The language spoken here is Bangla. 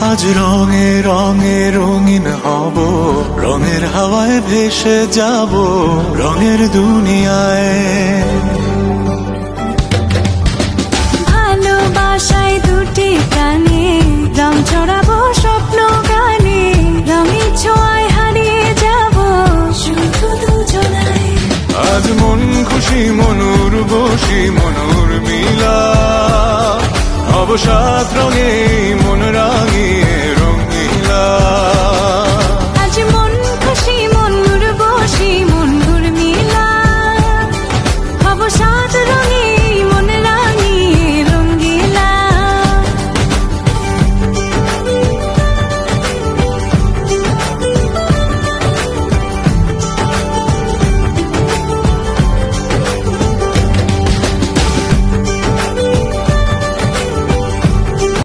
আজ রঙে রঙে রঙিন হব, রঙের হাওয়ায় ভেসে যাব রঙের দুনিয়ায়। ভালোবাসায় দুটি প্রাণে রং ছড়াবো স্বপ্ন গানে, রঙের ছোঁয়ায় হারিয়ে যাব শুধু দুজনায়। আজ মন খুশি মনুর বসি মনুর মিলা, অবসাদ রঙে মন রাঙিয়ে রঙিলা।